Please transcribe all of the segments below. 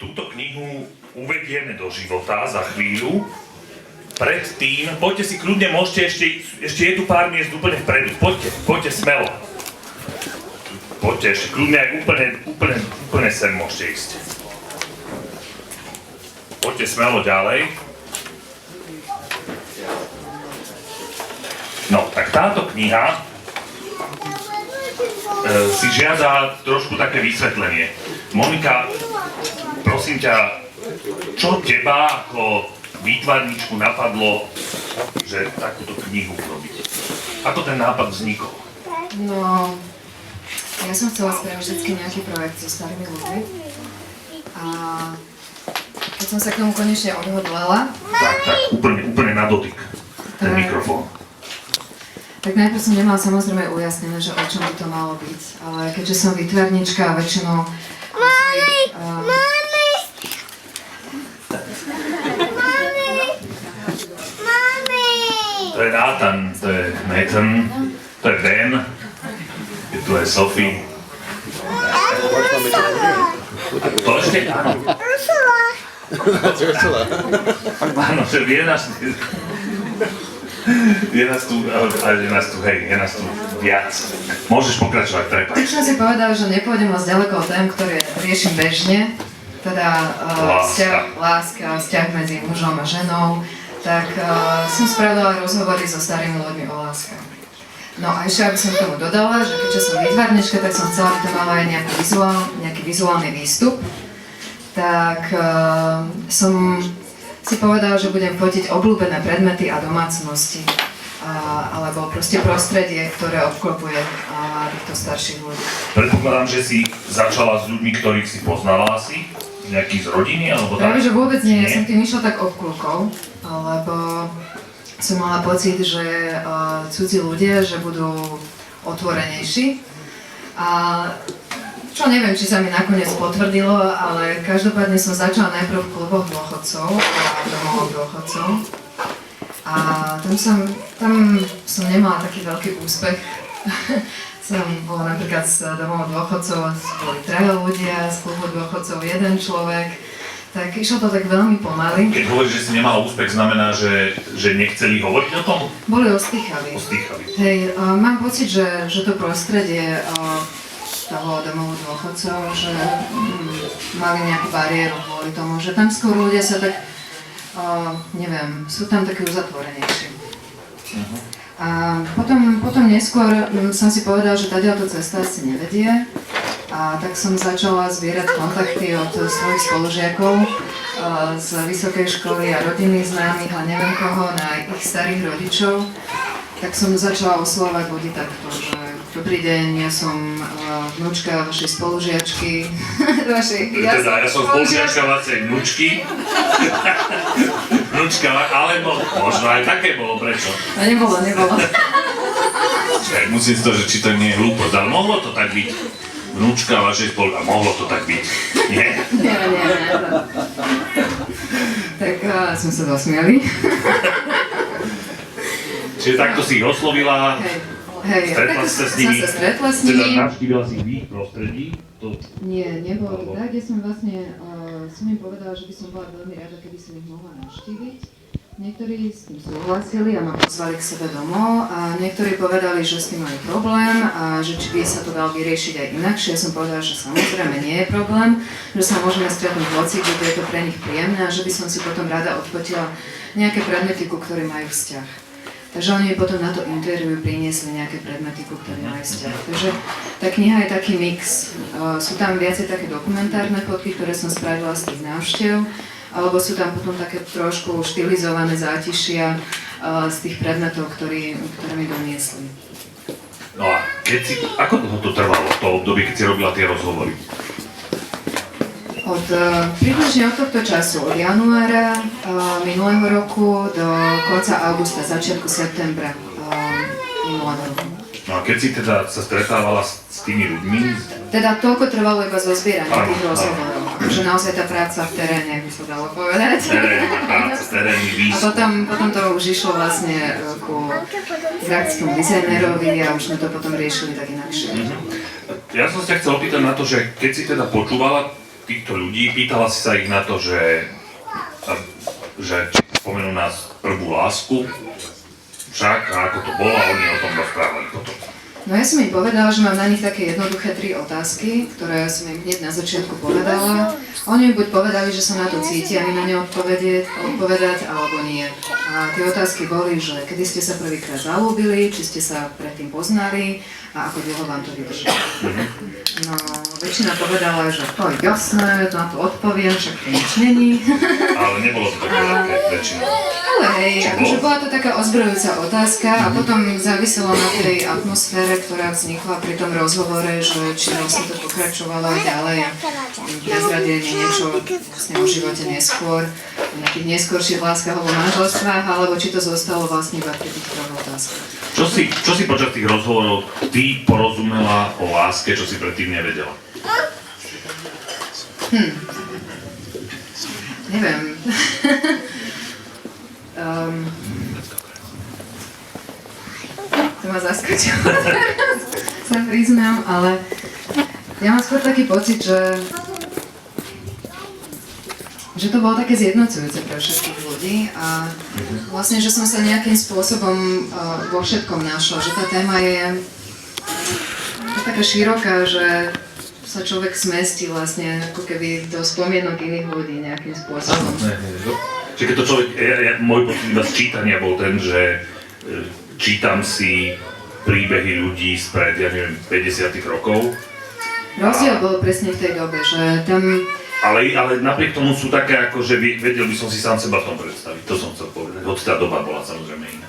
túto knihu uvedieme do života za chvíľu. Predtým, poďte si kľudne, môžete ešte je tu pár miest úplne vpredu. Poďte smelo. Poďte ešte kľudne aj úplne sem môžete ísť. Poďte smelo ďalej. No, tak táto kniha si žiada trošku také vysvetlenie. Monika, prosím ťa, čo teba ako výtvarničku napadlo, že takúto knihu robiť? Ako ten nápad vznikol? No, ja som chcela spraviť vždycky nejaký projekt so starými ľuďmi. A keď som sa k tomu konečne odhodlala... Tak, úplne na dotyk, ten mikrofón. Tak najprv som nemala samozrejme ujasnené, že o čom by to malo byť, ale keďže som výtvarnička a väčšinou... To je Nathan, to je Nathan, to je Ben, tu je Sophie. To ešte? Áno. Ursula. Áno, že je nás tu viac. Môžeš pokračovať, prepáč. Tak som si povedala, že nepôjdem moc ďaleko od tém, ktoré riešim bežne, teda láska, vzťah medzi mužom a ženou, tak som spravila rozhovory so starými ľuďmi o láske. No a ešte, aby som k tomu dodala, že keďže som výtvarnička, tak som chcela, aby to malo aj nejaký vizuálny výstup, tak som si povedala, že budem fotiť obľúbené predmety a domácnosti, alebo proste prostredie, ktoré obklopuje týchto starších ľudí. Predpokladám, že si začala s ľuďmi, ktorých si poznala asi, nejakých z rodiny, alebo tak? Práve, že vôbec nie, ja som tým išla tak obklúkou, lebo som mala pocit, že cudzí ľudia, že budú otvorenejší. A čo neviem, či sa mi nakoniec potvrdilo, ale každopádne som začala najprv v kluboch dôchodcov a domovoch dôchodcov. A tam som nemala taký veľký úspech. Som bola napríklad z domov dôchodcov, boli 3 ľudia, z klubu dôchodcov 1 človek. Tak išlo to tak veľmi pomaly. Keď hovoríš, že si nemala úspech, znamená, že nechceli hovoriť o tom? Boli ostýchaví. Hej, mám pocit, že to prostredie toho domovu dôchodcov, že mali nejakú bariéru kvôli tomu, že tam skôr ľudia sa tak, neviem, sú tam takí uzatvorenejší. A potom neskôr som si povedala, že táto cesta asi nevedie. A tak som začala zbierať kontakty od svojich spolužiakov z vysokej školy a rodinných známych a neviem koho na ich starých rodičov. Tak som začala oslovať ľudí takto, že dobrý deň, ja som vnúčka vašej spolužiačky. Ja som spolužiačka vašej vnúčky. Vnúčka, alebo možno aj také bolo, prečo? No nebolo. Musím si to, že či to nie je hlúposť, ale mohlo to tak byť. Vnúčka vašej spolužiačky, mohlo to tak byť, nie? Nie. Tak sme sa zasmiali. Čiže takto si ich oslovila, stretla si sa s nimi, teda navštívila si ich prostredí? Nie, nebolo to tak, kde som vlastne, som im povedala, že by som bola veľmi rada, keby som ich mohla navštíviť. Niektorí s tým súhlasili a ma pozvali k sebe domov a niektorí povedali, že s tým majú problém a že či by sa to dalo vyriešiť aj inakšie. Ja som povedala, že samozrejme nie je problém, že sa môžeme stretnúť hoci, kde je to pre nich príjemné a že by som si potom rada odfotila nejaké predmety, ku ktorým majú vzťah. Takže oni mi potom na to interviu priniesli nejaké predmety, ku ktorým majú vzťah. Takže tá kniha je taký mix. Sú tam viacej také dokumentárne fotky, ktoré som spravila z tých návštev, alebo sú tam potom také trošku štilizované zátišia z tých predmetov, ktoré mi doniesli. No a ako dlho to trvalo, to obdobie, keď si robila tie rozhovory? Približne od tohto času, od januára minulého roku do konca augusta, začiatku septembra minulého roku. No a keď si teda sa stretávala s tými ľuďmi? Teda toľko trvalo iba zo zbierania tých rozhovorov. Že naozaj tá práca v teréne, by sa dalo povedať. Terénny výstup. A potom to už išlo vlastne ku grafickému dizajnerovi a už sme to potom riešili tak inakšie. Ja som sa chcel opýtať na to, že keď si teda počúvala týchto ľudí, pýtala si sa ich na to, že či spomenú nás prvú lásku, však a ako to bolo a oni o tom rozprávali potom. No ja som im povedala, že mám na nich také jednoduché 3 otázky, ktoré som im hneď na začiatku povedala. Oni mi buď povedali, že sa na to cítia, mi na ne odpovedať, alebo nie. A tie otázky boli, že kedy ste sa prvýkrát zalúbili, či ste sa predtým poznali a ako dlho vám to vydržalo. No, väčšina povedala, že to je jasné, na to odpoviem, však to nič není. Ale nebolo to také ľahké väčšinou. Ale hej, akože bola to taká ozbrojujúca otázka a potom záviselo na tej atmosfére, ktorá vznikla pri tom rozhovore, že či vlastne to pokračovalo aj ďalej a prezradili mi niečo vlastne o živote neskôr, o nejakých neskôrších láskach alebo manželstvách, alebo či to zostalo vlastne iba pri tých 3 otázkach. Čo si počas tých rozhovorov ty porozumela o láske, čo si predtým nevedela? Neviem. To ma zaskočilo teraz, sa priznám, ale ja mám skôr taký pocit, že to bolo také zjednocujúce pre všetkých ľudí a vlastne, že som sa nejakým spôsobom vo všetkom našla, že tá téma je taká široká, že sa človek zmestí vlastne ako keby do spomienok iných ľudí nejakým spôsobom. Čiže keď to človek, môj pocit iba z čítania bol ten, že čítam si príbehy ľudí spred, ja neviem, 50 rokov. Rozdiel bol presne v tej dobe, že tam... Ale napriek tomu sú také, ako že vedel by som si sám seba v tom predstaviť, to som chcel povedať, hoď tá doba bola samozrejme iná.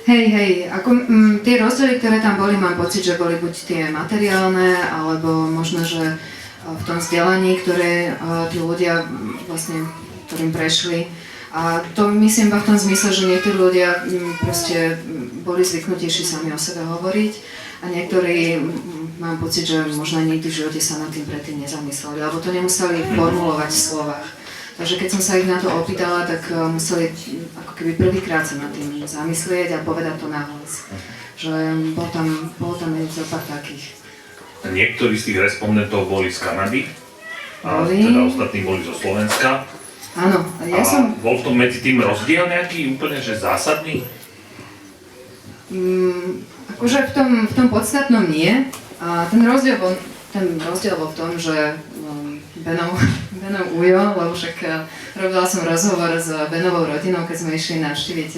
Hej, ako tie rozdiely, ktoré tam boli, mám pocit, že boli buď tie materiálne, alebo možno, že v tom vzdelaní, ktoré tí ľudia vlastne, ktorým prešli. A to myslím iba v tom zmysle, že niektorí ľudia proste boli zvyknutejší sami o sebe hovoriť a niektorí mám pocit, že možno nikdy v živote sa nad tým predtým nezamysleli, alebo to nemuseli formulovať v slovách. Takže keď som sa ich na to opýtala, tak museli ako keby prvýkrát sa nad tým zamyslieť a povedať to nahlas. Že bolo tam zo pár takých. Niektorí z tých respondentov boli z Kanady, a teda ostatní boli zo Slovenska. Áno, ja som... Bol v tom medzi tým rozdiel nejaký úplne, že zásadný? Akože v tom podstatnom nie. A ten rozdiel bol v tom, že Benov ujo, lebo však robila som rozhovor s Benovou rodinou, keď sme išli navštíviť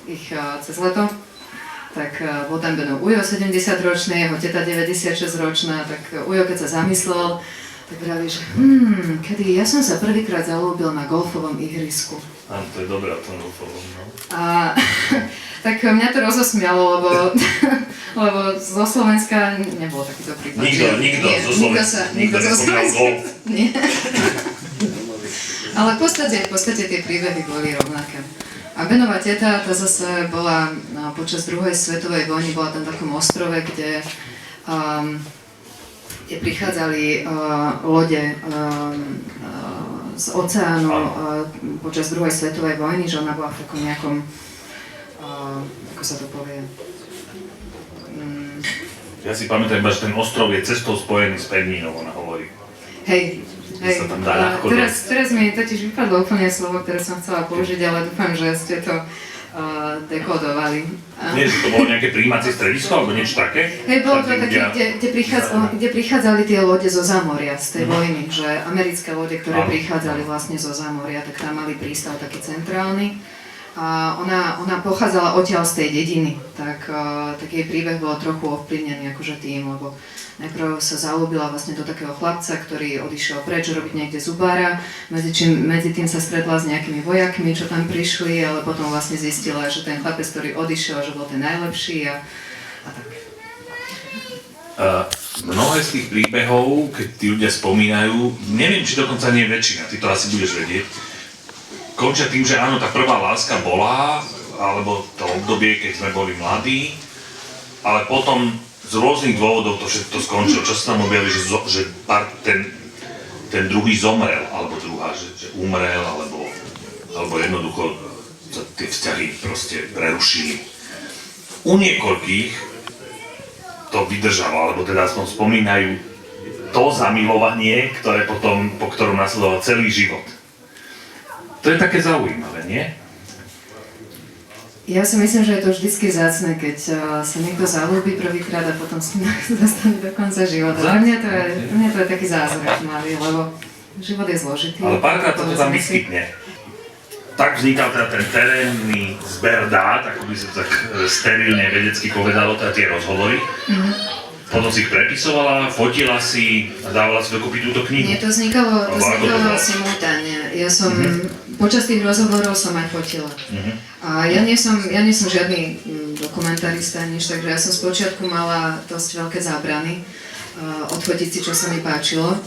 ich cez leto. Tak bol tam Benov ujo 70-ročný, jeho teta 96-ročná, tak ujo keď sa zamyslel, tak vraví, že kedy ja som sa prvýkrát zalúbil na golfovom ihrisku. Áno, to je dobré o tom golfovom, no. A tak mňa to rozosmialo, lebo zo Slovenska nebol takýto prípad. Nikto zo Slovenska. Nie. Ale v podstate tie príbehy boli rovnaké. A Benová teta, tá zase bola počas druhej svetovej vojny, bola tam v takom ostrove, kde prichádzali lode z oceánu počas druhej svetovej vojny, že ona bola v takom nejakom, ako sa to povie? Ja si pamätám, že ten ostrov je cestou spojený s Pevnínou, ona hovorí. Hej. Teraz mi totiž vypadlo úplne slovo, ktoré som chcela použiť, ale dúfam, že ste to dekodovali. Nie, že to bolo nejaké prijímacie stredisko alebo niečo také? Hej, bolo to také, kde prichádzali tie lode zo zámoria z tej vojny, že americké lode, ktoré prichádzali vlastne zo zámoria, tak tam mali prístav taký centrálny. A ona pochádzala odtiaľ z tej dediny, tak jej príbeh bol trochu ovplyvnený akože tým, lebo najprv sa zalúbila vlastne do takého chlapca, ktorý odišiel preč robiť niekde zubára, medzi tým sa stretla s nejakými vojakmi, čo tam prišli, ale potom vlastne zistila, že ten chlapec, ktorý odišiel, že bol ten najlepší a tak. Mnohé z tých príbehov, keď tí ľudia spomínajú, neviem, či dokonca nie väčšina, ty to asi budeš vedieť, končia tým, že áno, tá prvá láska bola, alebo to obdobie, keď sme boli mladí, ale potom z rôznych dôvodov to všetko skončilo. Čo sa tam objaví, že ten druhý zomrel, alebo druhá, že umrel, alebo jednoducho sa tie vzťahy proste prerušili. U niekoľkých to vydržalo, alebo teda aspoň spomínajú to zamilovanie, po ktorom nasledoval celý život. To je také zaujímavé, nie? Ja si myslím, že je to vždycky vzácne, keď sa niekto zalúbi prvýkrát a potom si zostane do konca života. Pre mňa to je taký zázrak malý, lebo život je zložitý. Ale párkrát sa to tam vyskytne. Tak vznikal teda ten terénny zber dát, ako by sa tak sterilne vedecky povedalo, teda tie rozhovory. Potom si ich prepisovala, fotila si a dávala si dokopy túto knihu. Nie, to vznikalo simultáne. Ja som, počas tých rozhovorov som aj fotila. A ja nie som žiadny dokumentarista, nič, takže ja som spočiatku mala dosť veľké zábrany odfotiť si, čo sa mi páčilo.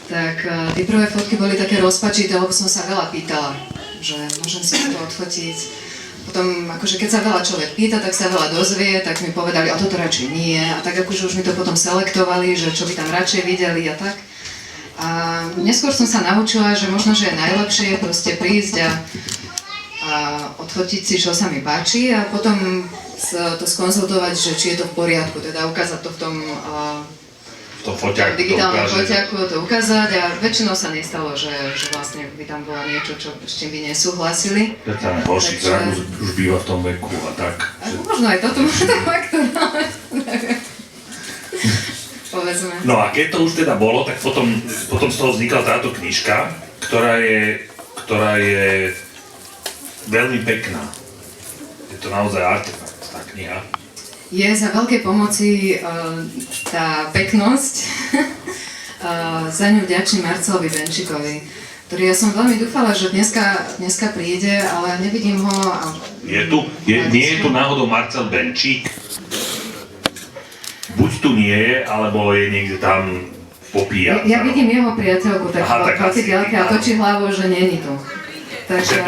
Tak tie prvé fotky boli také rozpačité, lebo som sa veľa pýtala, že môžem si to odfotiť. Potom, akože keď sa veľa človek pýta, tak sa veľa dozvie, tak mi povedali, a toto radšej nie. A tak akože už mi to potom selektovali, že čo by tam radšej videli a tak. A neskôr som sa naučila, že možno, že je najlepšie proste prísť a odfotiť si, čo sa mi páči a potom to skonzultovať, že či je to v poriadku, teda ukázať to v tom digitálnom foťaku, to ukázať a väčšinou sa nestalo, že vlastne by tam bola niečo, s čím by nesúhlasili. Ten horší zrak už býva v tom veku a tak. Že... Možno aj toto, možno faktor, ale povedzme. No a keď to už teda bolo, tak potom z toho vznikla táto knižka, ktorá je veľmi pekná. Je to naozaj artefakt, tá kniha. Je za veľkej pomoci tá peknosť. Za ňu vďačím Marcelovi Benčíkovi, ktorý ja som veľmi dúfala, že dneska príde, ale nevidím ho. Nie je tu náhodou Marcel Benčík? Buď tu nie je, alebo je niekde tam popíja. Ja vidím jeho priateľku, tak diaľke a točí hlavou, že nie je tu. Takže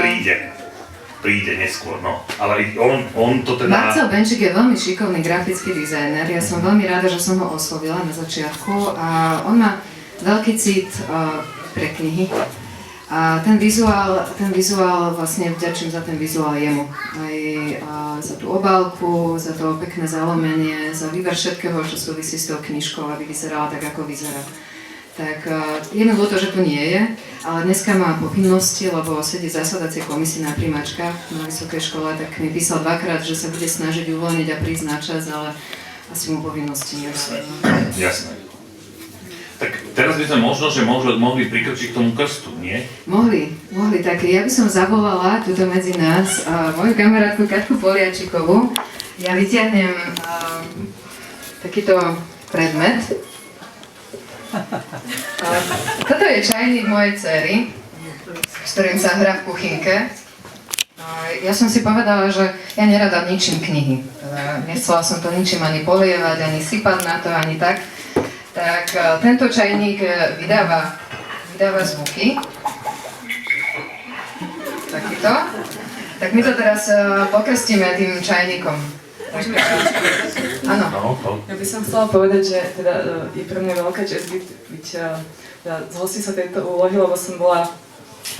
príde neskôr, no. Ale on to teda... Marcel Benčík je veľmi šikovný grafický dizajner. Ja som veľmi rada, že som ho oslovila na začiatku a on má veľký cit pre knihy. A ten vizuál vlastne vďačím za ten vizuál jemu. Aj za tú obálku, za to pekné zalomenie, za výber všetkého, čo súvisí s tou knižkou, aby vyzerala tak, ako vyzerá. Tak je mi ľúto, že tu nie je, ale dneska má povinnosti, lebo sedí v zasadacej komisii na primáčkach na vysokej škole, tak mi písal dvakrát, že sa bude snažiť uvoľniť a prísť na čas, ale asi mu povinnosti nie sú. Jasné. Tak teraz by sme mohli prikročiť k tomu krstu, nie? Mohli, tak ja by som zavolala tuto medzi nás moju kamarátku Katku Poliačikovú. Ja vyťahnem takýto predmet. Toto je čajník mojej dcery, s ktorým sa hrá v kuchynke. Ja som si povedala, že ja nerada ničím knihy. Nechcela som to ničím ani polievať, ani sypať na to, ani tak. Tak tento čajník vydáva zvuky. Takýto. Tak my to teraz pokrstíme tým čajníkom. Áno. Ja by som chcela povedať, že teda je pre mňa veľká česť byť zhostiť sa tejto úlohy, lebo som bola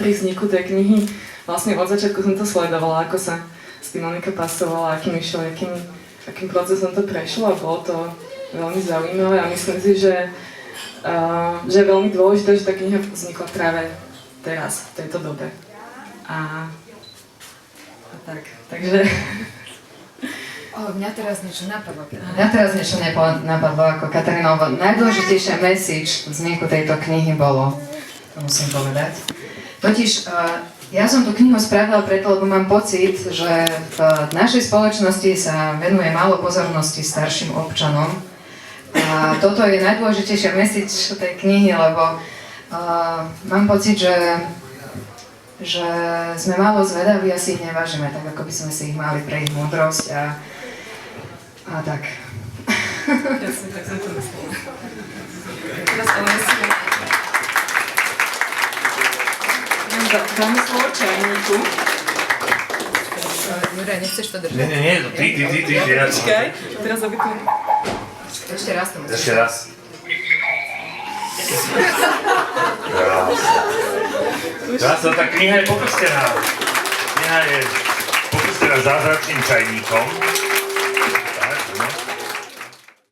pri vzniku tej knihy. Vlastne od začiatku som to sledovala, ako sa s tým Monika pasovala, akým procesom to prešlo a bolo to veľmi zaujímavé a myslím si, že je veľmi dôležité, že tá kniha vznikla práve teraz, v tejto dobe. A tak, takže... Mňa teraz niečo napadlo ako Katarína, najdôležitejšia message vzniku tejto knihy bolo, to musím povedať. Totiž ja som tú knihu spravila preto, lebo mám pocit, že v našej spoločnosti sa venuje málo pozornosti starším občanom. A toto je najdôležitejšia message tej knihy, lebo mám pocit, že sme málo zvedaví a si ich nevážime, tak ako by sme si ich mali pre ich múdrosť a tak. Jasne, tak som to myslela. Teraz ale myslím... Dáme slovo čajníku. Juraj, nechceš to držať? Nie, to ty. Počkaj, teraz obytujem. Ešte raz to musíš. Ešte raz. Krásne, tá kniha je pokrstená. Kniha je pokrstená zázračným čajníkom.